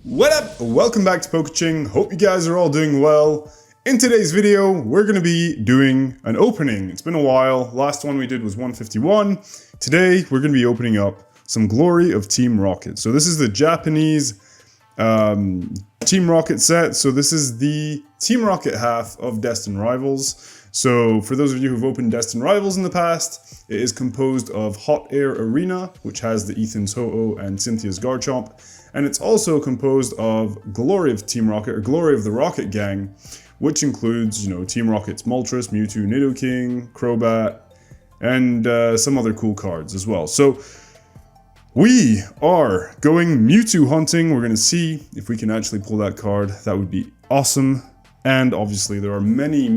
What up? Welcome back to PoKaching. Hope you guys are all doing well. In today's video, we're going to be doing an opening. It's been a while. Last one we did was 151. Today, we're going to be opening up some Glory of Team Rocket. So this is the Japanese Team Rocket set. So this is the Team Rocket half of Destined Rivals. So for those of you who've opened Destined Rivals in the past, it is composed of Hot Air Arena, which has the Ethan's Ho-Oh and Cynthia's Garchomp. And it's also composed of Glory of Team Rocket, or Glory of the Rocket Gang, which includes, Team Rocket's Moltres, Mewtwo, Nidoking, Crobat, and some other cool cards as well. So we are going Mewtwo hunting. We're going to see if we can actually pull that card. That would be awesome. And obviously there are many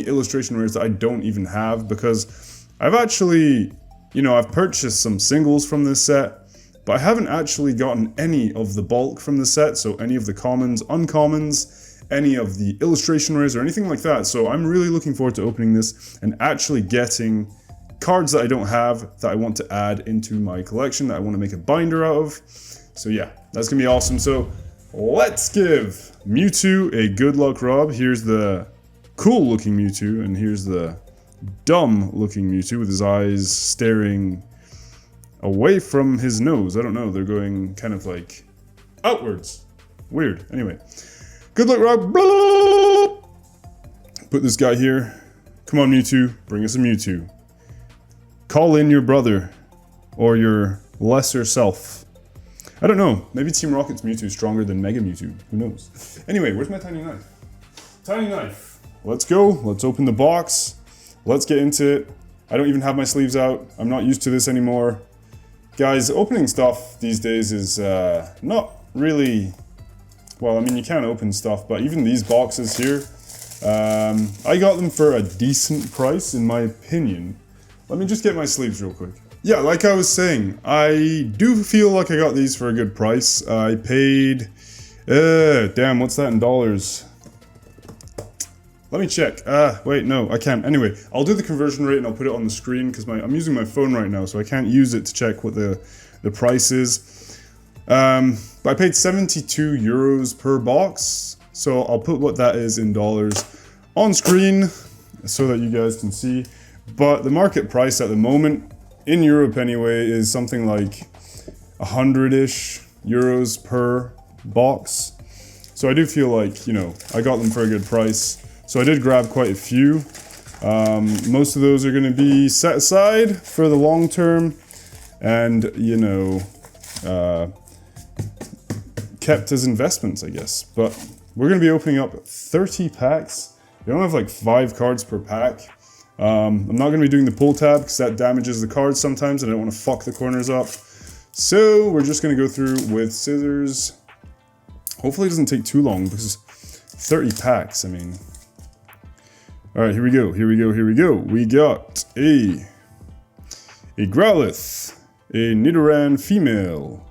illustration rares that I don't even have because I've actually, I've purchased some singles from this set, but I haven't actually gotten any of the bulk from the set, so any of the commons, uncommons, any of the illustration rares or anything like that. So I'm really looking forward to opening this and actually getting cards that I don't have that I want to add into my collection, that I want to make a binder out of. So yeah, that's gonna be awesome. So let's give Mewtwo a good luck rub. Here's the cool looking Mewtwo, and here's the dumb looking Mewtwo with his eyes staring away from his nose. I don't know, they're going kind of like outwards. Weird. Anyway, good luck, Rob. Put this guy here. Come on, Mewtwo, bring us a Mewtwo. Call in your brother or your lesser self. I don't know, maybe Team Rocket's Mewtwo is stronger than Mega Mewtwo. Who knows? Anyway, where's my tiny knife? Tiny knife. Let's go. Let's open the box. Let's get into it. I don't even have my sleeves out. I'm not used to this anymore. Guys, opening stuff these days is not really, well, I mean, you can open stuff, but even these boxes here, I got them for a decent price, in my opinion. Let me just get my sleeves real quick. Yeah, like I was saying, I do feel like I got these for a good price. I paid, damn, what's that in dollars? Let me check. Wait, no, I can't. Anyway, I'll do the conversion rate and I'll put it on the screen because I'm using my phone right now, so I can't use it to check what the price is. But I paid 72 euros per box, so I'll put what that is in dollars on screen so that you guys can see. But the market price at the moment, in Europe anyway, is something like 100-ish euros per box. So I do feel like, I got them for a good price. So I did grab quite a few. Most of those are going to be set aside for the long term and, kept as investments, I guess. But we're going to be opening up 30 packs. They only have like 5 cards per pack. I'm not going to be doing the pull tab because that damages the cards sometimes and I don't want to fuck the corners up. So we're just going to go through with scissors. Hopefully it doesn't take too long because 30 packs, I mean... Alright, here we go. We got a Growlithe, a Nidoran female,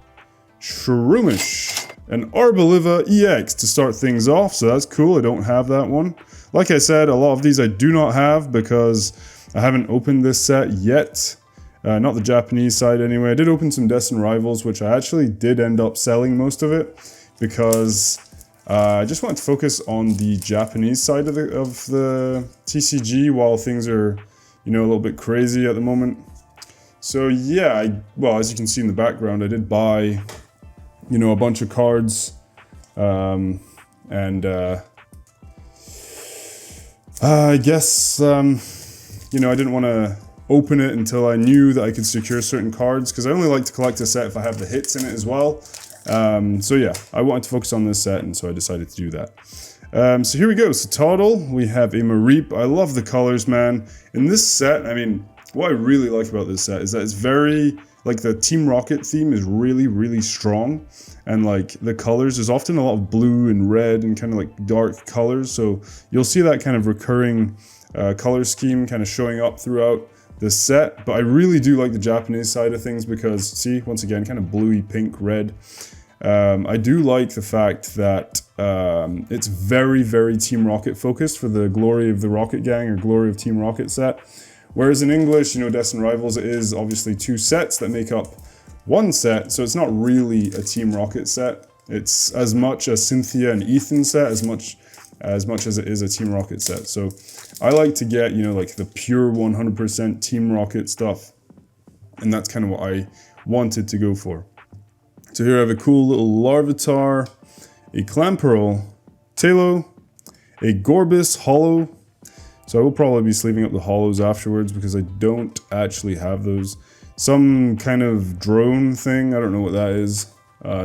Shroomish, an Arboliva EX to start things off, so that's cool. I don't have that one. Like I said, a lot of these I do not have because I haven't opened this set yet. Not the Japanese side anyway. I did open some Destined Rivals, which I actually did end up selling most of it because I just wanted to focus on the Japanese side of the TCG while things are, a little bit crazy at the moment. So yeah, well, as you can see in the background, I did buy, a bunch of cards, I guess, I didn't want to open it until I knew that I could secure certain cards, because I only like to collect a set if I have the hits in it as well. So yeah, I wanted to focus on this set, and so I decided to do that. So here we go. So total, we have a Mareep. I love the colors, man. In this set, I mean, what I really like about this set is that it's very, like, the Team Rocket theme is really strong. And like the colors, there's often a lot of blue and red and kind of like dark colors. So you'll see that kind of recurring color scheme kind of showing up throughout the set. But I really do like the Japanese side of things because, see, once again, kind of bluey, pink, red. I do like the fact that it's very Team Rocket focused for the Glory of the Rocket Gang or Glory of Team Rocket set. Whereas in English, Destined Rivals, it is obviously 2 sets that make up one set, so it's not really a Team Rocket set. It's as much a Cynthia and Ethan set as much as it is a Team Rocket set. So I like to get, you know, like the pure 100% Team Rocket stuff. And that's kind of what I wanted to go for. So here I have a cool little Larvitar, a Clamperl, Talo, a Gorbis Hollow. So I will probably be sleeving up the hollows afterwards because I don't actually have those. Some kind of drone thing, I don't know what that is.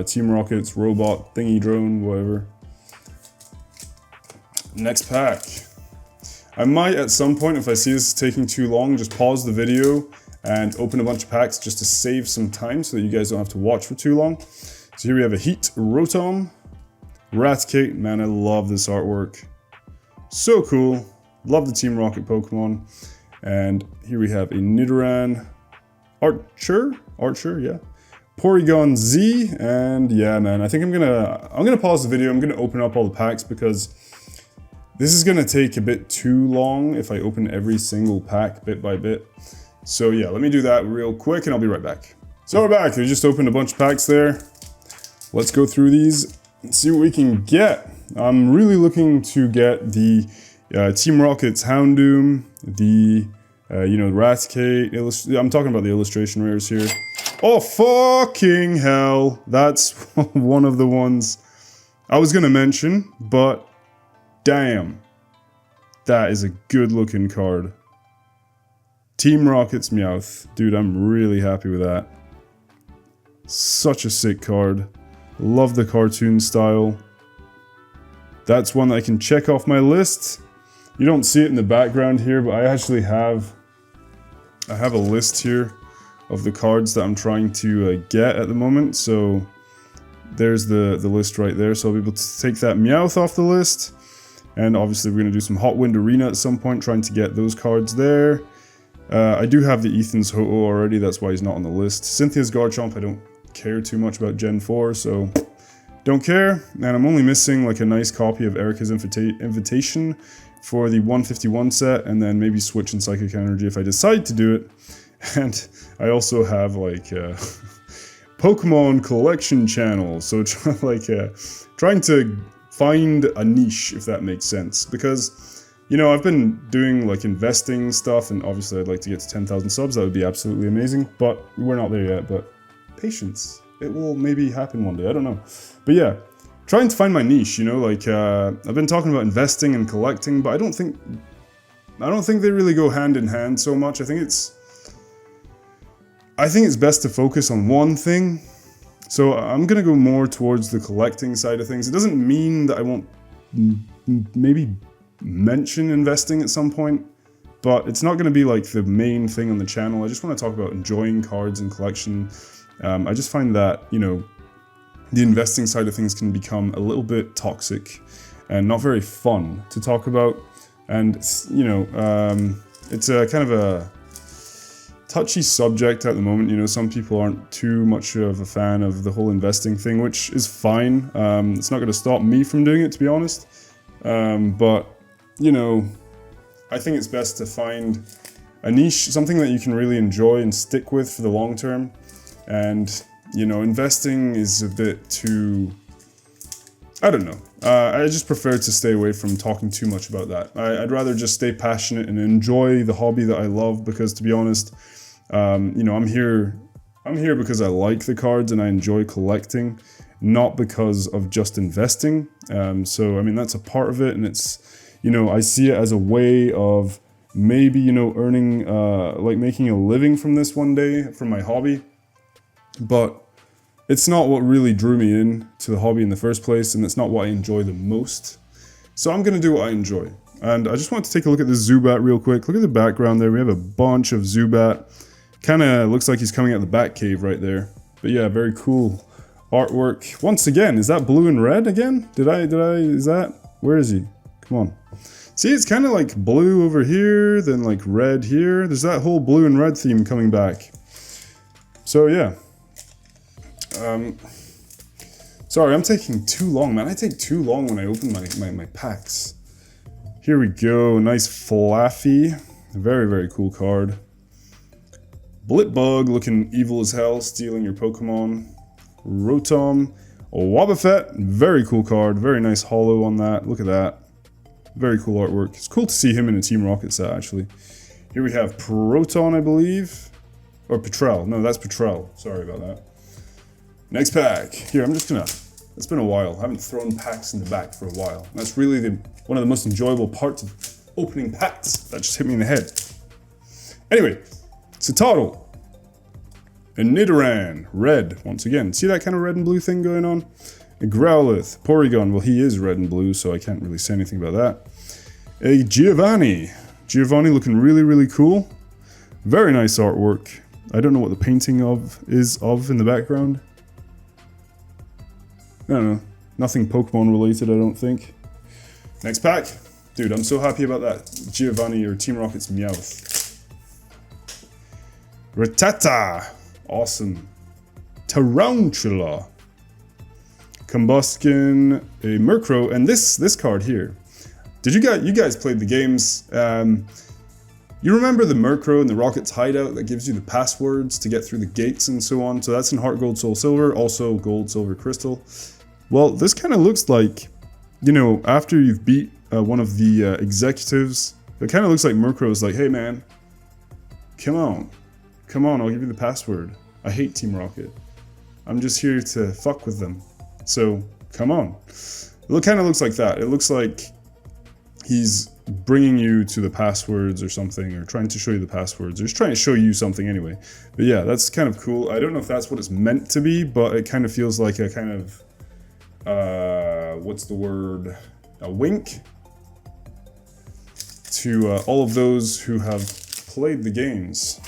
Team Rocket's robot thingy drone, whatever. Next pack. I might at some point, if I see this taking too long, just pause the video and open a bunch of packs just to save some time so that you guys don't have to watch for too long. So here we have a Heat Rotom, Raticate. Man, I love this artwork. So cool. Love the Team Rocket Pokemon. And here we have a Nidoran Archer, yeah. Porygon Z, and yeah, man, I think I'm gonna pause the video. I'm gonna open up all the packs because this is gonna take a bit too long if I open every single pack bit by bit. So yeah, let me do that real quick and I'll be right back. So we're back. We just opened a bunch of packs there. Let's go through these and see what we can get. I'm really looking to get the Team Rocket's Houndoom, the you know, Raticate. I'm talking about the illustration rares here. Oh, fucking hell. That's one of the ones I was gonna mention, but damn. That is a good looking card. Team Rocket's Meowth. Dude, I'm really happy with that. Such a sick card. Love the cartoon style. That's one that I can check off my list. You don't see it in the background here, but I actually have a list here of the cards that I'm trying to get at the moment. So there's the list right there. So I'll be able to take that Meowth off the list. And obviously we're going to do some Hot Wind Arena at some point, trying to get those cards there. I do have the Ethan's Ho-Oh already, that's why he's not on the list. Cynthia's Garchomp, I don't care too much about Gen 4, so don't care. And I'm only missing like a nice copy of Erica's Invitation for the 151 set, and then maybe Switch and Psychic Energy if I decide to do it. And I also have like Pokemon collection channel, so trying to find a niche, if that makes sense, because you know, I've been doing like investing stuff, and obviously I'd like to get to 10,000 subs. That would be absolutely amazing, but we're not there yet. But patience, it will maybe happen one day. I don't know, but yeah, trying to find my niche. You know, like I've been talking about investing and collecting, but I don't think they really go hand in hand so much. I think it's best to focus on one thing. So I'm gonna go more towards the collecting side of things. It doesn't mean that I won't maybe mention investing at some point, but it's not going to be like the main thing on the channel. I just want to talk about enjoying cards and collection. I just find that, you know, the investing side of things can become a little bit toxic and not very fun to talk about. And, you know, it's a kind of a touchy subject at the moment. You know, some people aren't too much of a fan of the whole investing thing, which is fine. It's not going to stop me from doing it, to be honest. But you know, I think it's best to find a niche, something that you can really enjoy and stick with for the long term. And, you know, investing is a bit too, I don't know. I just prefer to stay away from talking too much about that. I'd rather just stay passionate and enjoy the hobby that I love, because to be honest, you know, I'm here because I like the cards and I enjoy collecting, not because of just investing. So, I mean, that's a part of it, and it's, you know, I see it as a way of maybe, you know, earning, like making a living from this one day, from my hobby. But it's not what really drew me in to the hobby in the first place, and it's not what I enjoy the most. So I'm going to do what I enjoy. And I just want to take a look at this Zubat real quick. Look at the background there. We have a bunch of Zubat. Kind of looks like he's coming out the Bat Cave right there. But yeah, very cool artwork. Once again, is that blue and red again? Is that? Where is he? Come on. See, it's kind of like blue over here, then like red here. There's that whole blue and red theme coming back. So yeah. Sorry, I'm taking too long, man. I take too long when I open my packs. Here we go. Nice Flaffy. Very, very cool card. Blitbug looking evil as hell, stealing your Pokemon. Rotom. Wobbuffet, very cool card, very nice holo on that, look at that. Very cool artwork. It's cool to see him in a Team Rocket set, actually. Here we have Proton, I believe. Or Petrel. No, that's Petrel. Sorry about that. Next pack. Here, I'm just gonna... It's been a while. I haven't thrown packs in the back for a while. That's really one of the most enjoyable parts of opening packs. That just hit me in the head. Anyway, Citadel. A Nidoran. Red, once again. See that kind of red and blue thing going on? A Growlithe, Porygon, well he is red and blue, so I can't really say anything about that. A Giovanni. Giovanni looking really, really cool. Very nice artwork. I don't know what the painting is in the background. I don't know. Nothing Pokemon related, I don't think. Next pack. Dude, I'm so happy about that. Giovanni or Team Rocket's Meowth. Rattata. Awesome. Tarantula. Combuskin, a Murkrow, and this card here. Did you guys played the games? You remember the Murkrow and the Rocket's hideout that gives you the passwords to get through the gates and so on? So that's in Heart Gold, Soul Silver, also Gold, Silver, Crystal. Well, this kind of looks like, you know, after you've beat one of the executives, it kind of looks like Murkrow's like, hey man, come on, I'll give you the password. I hate Team Rocket. I'm just here to fuck with them. So, come on. It kind of looks like that. It looks like he's bringing you to the passwords or something, or trying to show you the passwords, or just trying to show you something anyway. But yeah, that's kind of cool. I don't know if that's what it's meant to be, but it kind of feels like a kind of, what's the word? A wink to all of those who have played the games.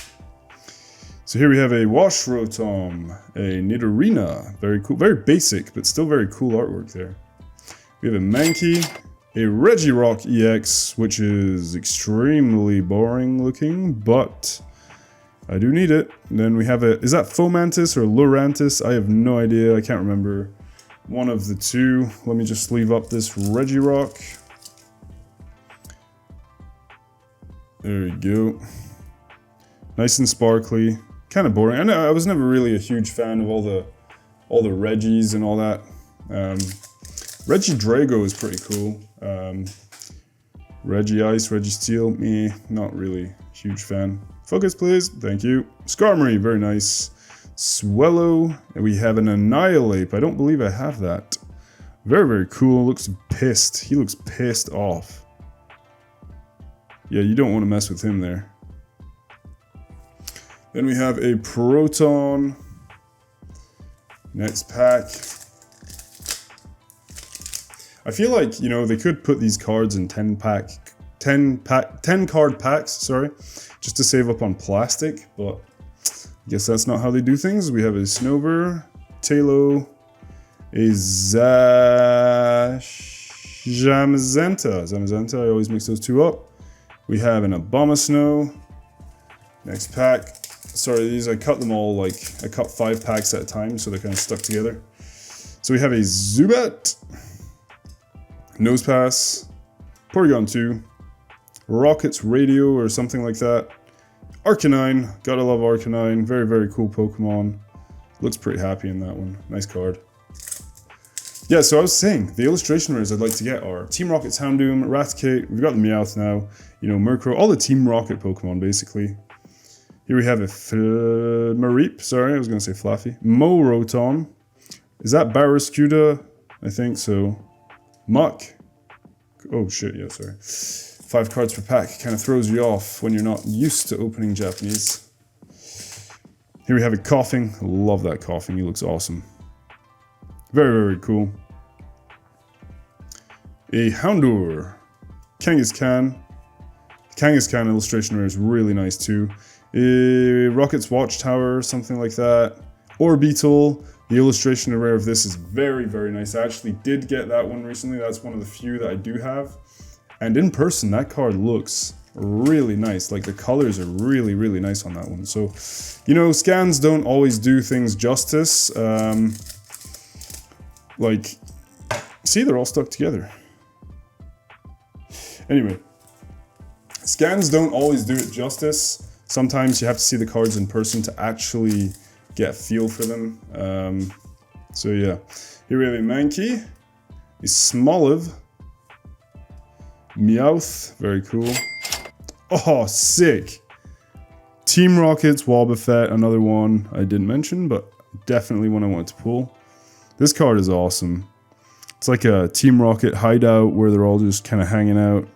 So here we have a Wash Rotom, a Nidorina, very cool, very basic, but still very cool artwork there. We have a Mankey, a Regirock EX, which is extremely boring looking, but I do need it. And then we have is that Fomantis or Lurantis? I have no idea, I can't remember. One of the two. Let me just sleeve up this Regirock. There we go. Nice and sparkly. Kind of boring. I know I was never really a huge fan of all the Regis and all that. Regidrago is pretty cool. Regice, Registeel, meh, not really huge fan. Focus please, thank you. Skarmory, very nice. Swellow, and we have an Annihilape. I don't believe I have that. Very, very cool. Looks pissed. He looks pissed off. Yeah, you don't want to mess with him there. Then we have a Proton. Next pack. I feel like, you know, they could put these cards in 10 card packs, sorry, just to save up on plastic, but I guess that's not how they do things. We have a Snover, Talo, a Zamazenta, I always mix those two up. We have an Abomasnow. Next pack. Sorry, these I cut them all, like, I cut 5 packs at a time, so they're kind of stuck together. So we have a Zubat, Nosepass, Porygon 2, Rocket's Radio or something like that, Arcanine, gotta love Arcanine, very, very cool Pokemon. Looks pretty happy in that one, nice card. Yeah, so I was saying, the illustration rares I'd like to get are Team Rocket's Houndoom, Raticate, we've got the Meowth now, you know, Murkrow, all the Team Rocket Pokemon basically. Here we have a Mareep, sorry, I was going to say Fluffy. Morotom. Is that Barraskewda? I think so. Muck. Oh shit, yeah, sorry. 5 cards per pack, kind of throws you off when you're not used to opening Japanese. Here we have a Coughing. Love that Coughing, he looks awesome. Very, very cool. A Houndour. Kangaskhan. Kangaskhan illustration rare is really nice too. Rocket's Watchtower, something like that. Orbeetle. The illustration rare of this is very, very nice. I actually did get that one recently. That's one of the few that I do have. And in person, that card looks really nice. Like, the colors are really, really nice on that one. So, you know, scans don't always do things justice. Like, see, they're all stuck together. Anyway, scans don't always do it justice. Sometimes you have to see the cards in person to actually get a feel for them. So yeah, Here we have a Mankey, a Smoliv, Meowth, very cool. Oh, sick. Team Rockets, Wobbuffet, another one I didn't mention, but definitely one I wanted to pull. This card is awesome. It's like a Team Rocket hideout where they're all just kind of hanging out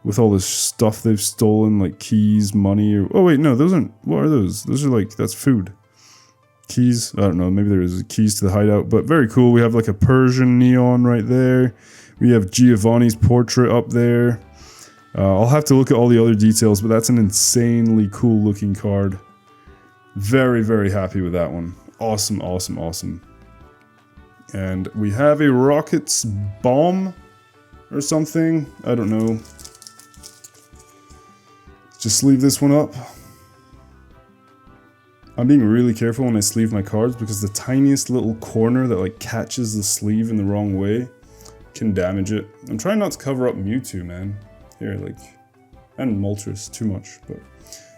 with all this stuff they've stolen, like keys, money, or... Oh wait, no, those aren't... What are those? Those are like... That's food. Keys? I don't know, maybe there's keys to the hideout, but very cool. We have like a Persian neon right there. We have Giovanni's portrait up there. I'll have to look at all the other details, but that's an insanely cool looking card. Very, very happy with that one. Awesome, awesome, awesome. And we have a Rockets Bomb or something. I don't know. Just sleeve this one up. I'm being really careful when I sleeve my cards because the tiniest little corner that like catches the sleeve in the wrong way can damage it. I'm trying not to cover up Mewtwo, man. Here, like, and Moltres too much, but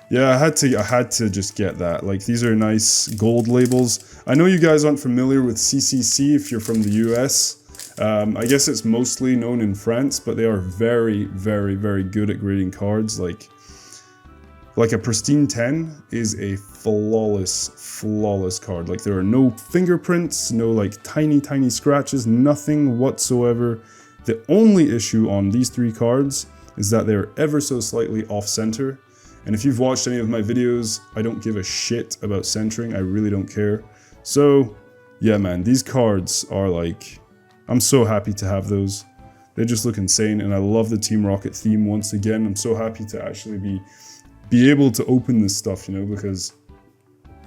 yeah, I had to just get that. Like, these are nice gold labels. I know you guys aren't familiar with CCC if you're from the US. I guess it's mostly known in France, but they are very, very, very good at grading cards. Like a Pristine 10 is a flawless card. Like, there are no fingerprints, no like tiny, tiny scratches, nothing whatsoever. The only issue on these three cards is that they're ever so slightly off center. And if you've watched any of my videos, I don't give a shit about centering. I really don't care. So yeah, man, these cards are like, I'm so happy to have those. They just look insane. And I love the Team Rocket theme once again. I'm so happy to actually be able to open this stuff, you know, because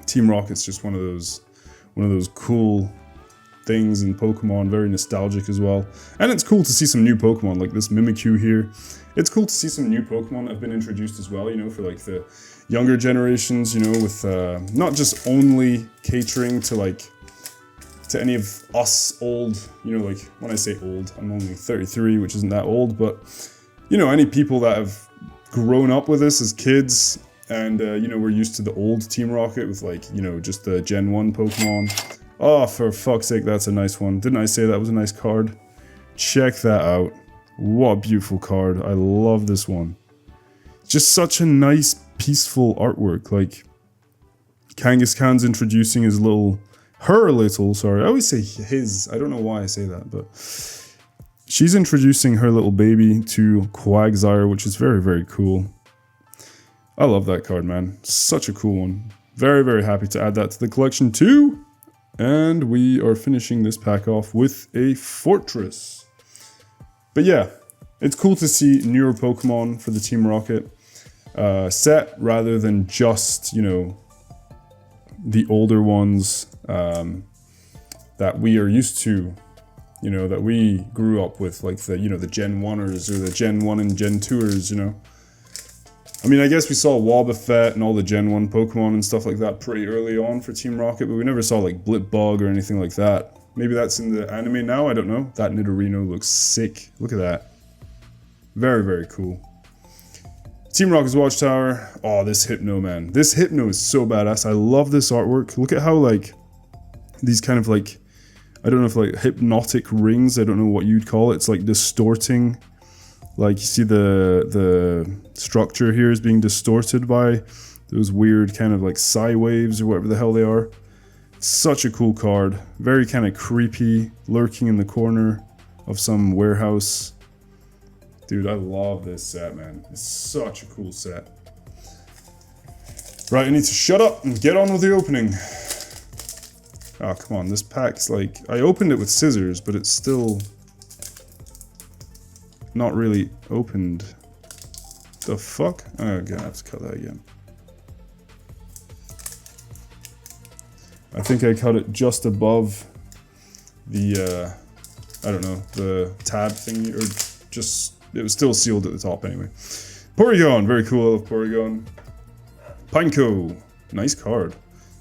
Team Rocket's just one of those cool things in Pokemon, very nostalgic as well. And it's cool to see some new Pokemon, like this Mimikyu here. It's cool to see some new Pokemon that have been introduced as well, you know, for like the younger generations, you know, with not just only catering to any of us old, you know, like when I say old, I'm only 33, which isn't that old, but, you know, any people that have grown up with this as kids and, you know, we're used to the old Team Rocket with like, you know, just the Gen 1 Pokemon. Oh, for fuck's sake, that's a nice one. Didn't I say that was a nice card? Check that out. What a beautiful card. I love this one. Just such a nice, peaceful artwork. Like, Kangaskhan's introducing his little... I always say his. I don't know why I say that, but... She's introducing her little baby to Quagsire, which is very, very cool. I love that card, man. Such a cool one. Very, very happy to add that to the collection too. And we are finishing this pack off with a Fortress. But yeah, it's cool to see newer Pokemon for the Team Rocket set rather than just, you know, the older ones that we are used to, you know, that we grew up with, like the, you know, the Gen 1ers or the Gen 1 and Gen 2ers, you know. I mean, I guess we saw Wobbuffet and all the Gen 1 Pokemon and stuff like that pretty early on for Team Rocket, but we never saw like Blipbug or anything like that. Maybe that's in the anime now, I don't know. That Nidorino looks sick. Look at that. Very, very cool. Team Rocket's Watchtower. Oh, this Hypno, man. This Hypno is so badass. I love this artwork. Look at how like these kind of like, I don't know if like hypnotic rings, I don't know what you'd call it. It's like distorting. Like you see the structure here is being distorted by those weird kind of like psi waves or whatever the hell they are. Such a cool card. Very kind of creepy, lurking in the corner of some warehouse. Dude, I love this set, man. It's such a cool set. Right, I need to shut up and get on with the opening. Oh, come on, this pack's like... I opened it with scissors, but it's still... not really opened. The fuck? Oh, I'm gonna have to cut that again. I think I cut it just above the, I don't know, the tab thingy, or just, it was still sealed at the top anyway. Porygon, very cool, I love Porygon. Pineco, nice card.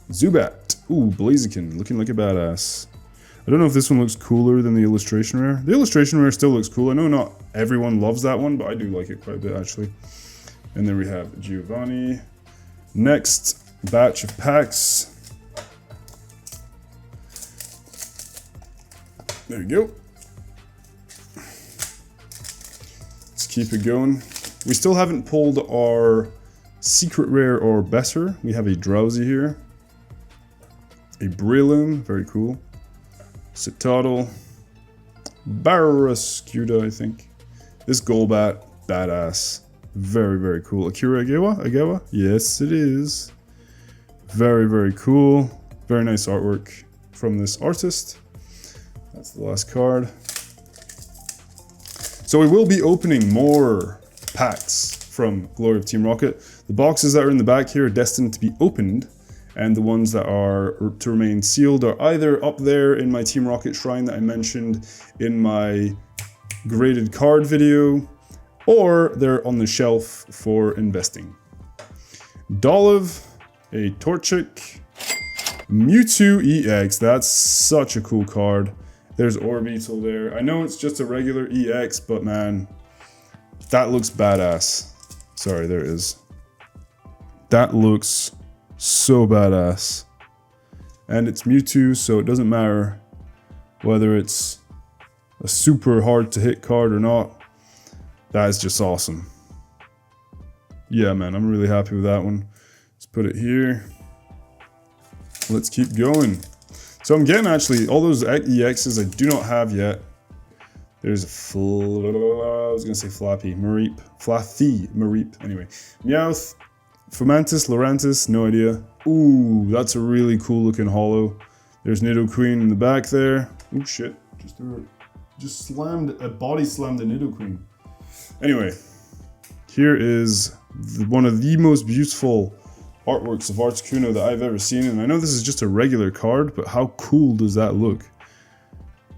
Zubat, ooh, Blaziken, looking like a badass. I don't know if this one looks cooler than the illustration rare. The illustration rare still looks cool. I know not everyone loves that one, but I do like it quite a bit actually. And then we have Giovanni. Next batch of packs. There you go. Let's keep it going. We still haven't pulled our secret rare or better. We have a Drowsy here. A Breloom, very cool. Citadel. Barraskewda, I think. This Golbat, badass. Very, very cool. Akira Agewa? Yes, it is. Very, very cool. Very nice artwork from this artist. That's the last card. So we will be opening more packs from Glory of Team Rocket. The boxes that are in the back here are destined to be opened, and the ones that are to remain sealed are either up there in my Team Rocket shrine that I mentioned in my graded card video, or they're on the shelf for investing. Dolliv, a Torchic, Mewtwo EX, that's such a cool card. There's Orbeetle there. I know it's just a regular EX, but man, that looks badass. Sorry, there it is. That looks so badass. And it's Mewtwo, so it doesn't matter whether it's a super hard to hit card or not. That is just awesome. Yeah, man, I'm really happy with that one. Let's put it here. Let's keep going. So I'm getting actually all those EXs I do not have yet. There's I was gonna say Flappy, Mareep, Flathy, Mareep. Anyway, Meowth, Fomantis, Lurantis, no idea. Ooh, that's a really cool looking holo. There's Nidoqueen in the back there. Oh shit, just slammed, a body slammed a Nidoqueen. Anyway, here is one of the most beautiful artworks of Articuno that I've ever seen, and I know this is just a regular card, but how cool does that look?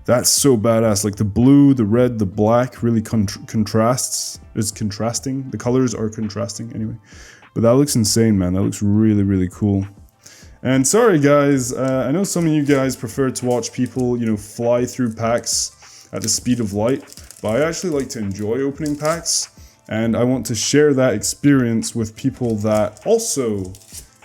That's so badass. Like the blue, the red, the black really contrasts. It's contrasting. The colors are contrasting anyway. But that looks insane, man. That looks really, really cool. And sorry guys, I know some of you guys prefer to watch people, you know, fly through packs at the speed of light, but I actually like to enjoy opening packs. And I want to share that experience with people that also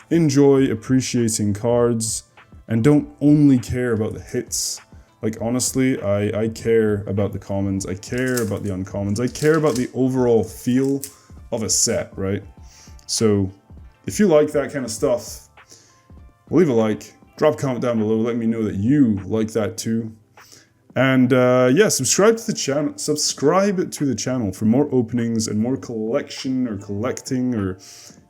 enjoy appreciating cards and don't only care about the hits. Like honestly, I care about the commons, I care about the uncommons, I care about the overall feel of a set, right? So if you like that kind of stuff, leave a like, drop a comment down below, let me know that you like that too. And yeah, subscribe to the channel for more openings and more collection or collecting, or,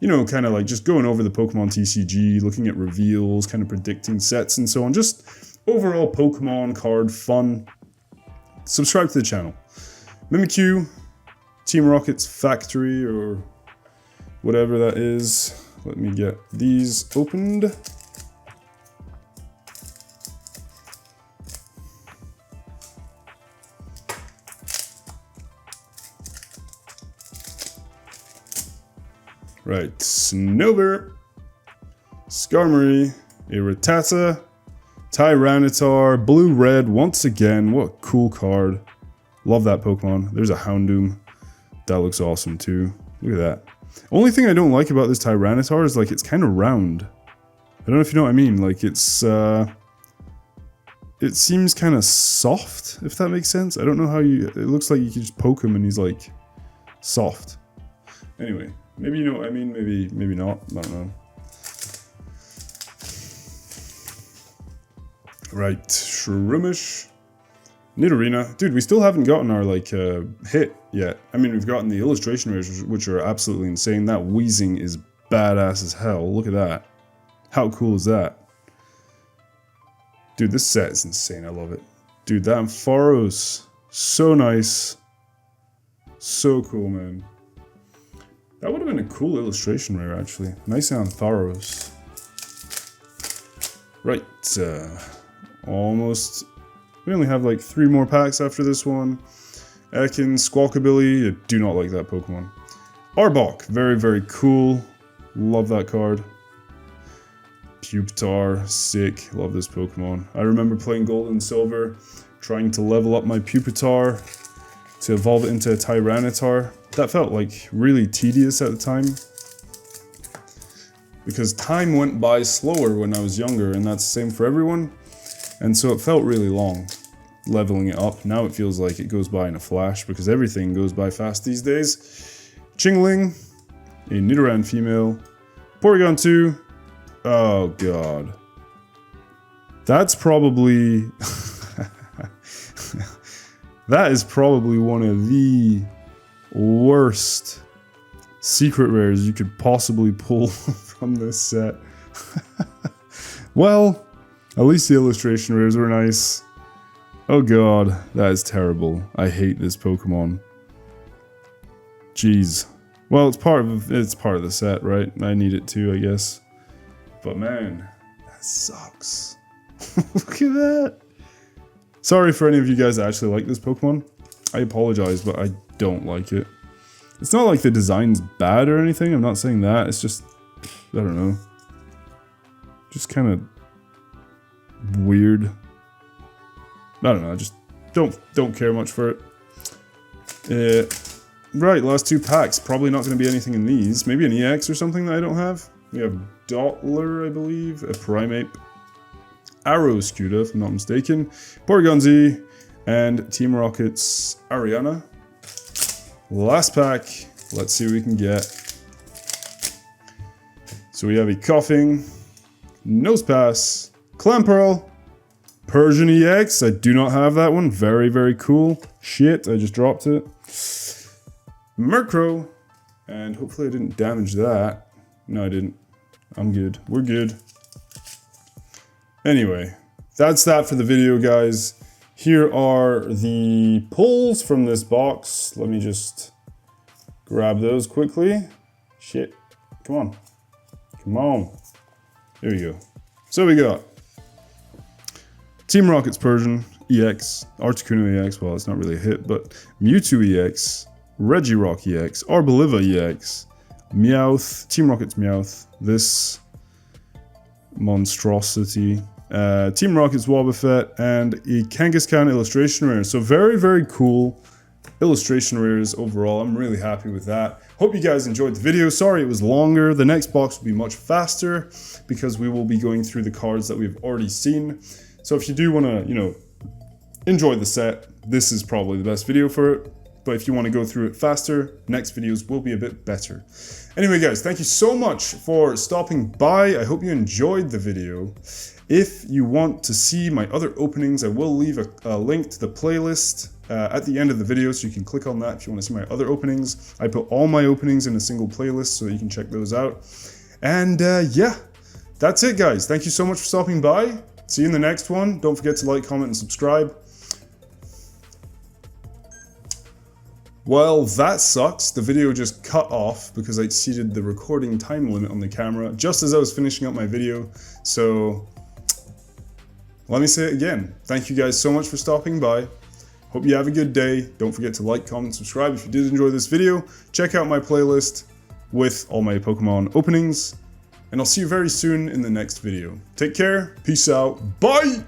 you know, kind of like just going over the Pokemon TCG, looking at reveals, kind of predicting sets and so on. Just overall Pokemon card fun. Subscribe to the channel. Mimikyu, Team Rocket's factory or whatever that is. Let me get these opened. Right, Snover, Skarmory, a Rattata, Tyranitar, blue-red once again. What a cool card. Love that Pokemon. There's a Houndoom. That looks awesome too. Look at that. Only thing I don't like about this Tyranitar is like it's kind of round. I don't know if you know what I mean. Like it's it seems kind of soft, if that makes sense. I don't know how it looks like you can just poke him and he's like soft. Anyway. Maybe you know what I mean, maybe not, I don't know. Right, Shroomish, Nidorina. Dude, we still haven't gotten our, like, hit yet. I mean, we've gotten the illustration rares, which are absolutely insane. That Weezing is badass as hell. Look at that. How cool is that? Dude, this set is insane. I love it. Dude, that Ampharos, so nice. So cool, man. That would have been a cool illustration rare, actually. Nice Ampharos. Right, almost. We only have like 3 more packs after this one. Ekans, Squawkabilly, I do not like that Pokemon. Arbok, very, very cool. Love that card. Pupitar, sick. Love this Pokemon. I remember playing Gold and Silver, trying to level up my Pupitar to evolve it into a Tyranitar. That felt like really tedious at the time, because time went by slower when I was younger, and that's the same for everyone, and so it felt really long. leveling it up. Now it feels like it goes by in a flash because everything goes by fast these days. Chingling, a Nidoran female. Porygon 2. Oh god. That's probably... that is probably one of the worst secret rares you could possibly pull from this set. Well, at least the illustration rares were nice. Oh god, that is terrible. I hate this Pokemon. Jeez. Well, it's part of the set, right? I need it too, I guess. But man, that sucks. Look at that. Sorry for any of you guys that actually like this Pokemon. I apologize, but I don't like it. It's not like the design's bad or anything, I'm not saying that, it's just, I don't know. Just kind of weird. I don't know, I just don't care much for it. Right, last 2 packs. Probably not going to be anything in these. Maybe an EX or something that I don't have. We have Dottler, I believe, a Primeape, Arrow Scooter, if I'm not mistaken, Porygon Z, and Team Rocket's Ariana. Last pack. Let's see what we can get. So we have a Coughing, Nosepass, Clamperl, Persian EX. I do not have that one. Very, very cool. Shit, I just dropped it. Murkrow, and hopefully I didn't damage that. No, I didn't. I'm good. We're good. Anyway, that's that for the video, guys. Here are the pulls from this box. Let me just grab those quickly. Shit. Come on. Come on. There we go. So we got Team Rocket's Persian EX, Articuno EX, well, it's not really a hit, but Mewtwo EX, Regirock EX, Arboliva EX, Meowth, Team Rocket's Meowth, this monstrosity, Team Rocket's Wobbuffet, and a Kangaskhan illustration rare. So very, very cool illustration rares overall. I'm really happy with that. Hope you guys enjoyed the video. Sorry it was longer. The next box will be much faster because we will be going through the cards that we've already seen. So if you do want to, you know, enjoy the set, this is probably the best video for it. But if you want to go through it faster, next videos will be a bit better. Anyway, guys, thank you so much for stopping by. I hope you enjoyed the video. If you want to see my other openings, I will leave a link to the playlist at the end of the video, so you can click on that if you want to see my other openings. I put all my openings in a single playlist, so you can check those out. And yeah, that's it, guys. Thank you so much for stopping by. See you in the next one. Don't forget to like, comment, and subscribe. Well, that sucks. The video just cut off because I exceeded the recording time limit on the camera just as I was finishing up my video. So let me say it again. Thank you guys so much for stopping by. Hope you have a good day. Don't forget to like, comment, subscribe if you did enjoy this video. Check out my playlist with all my Pokemon openings. And I'll see you very soon in the next video. Take care. Peace out. Bye!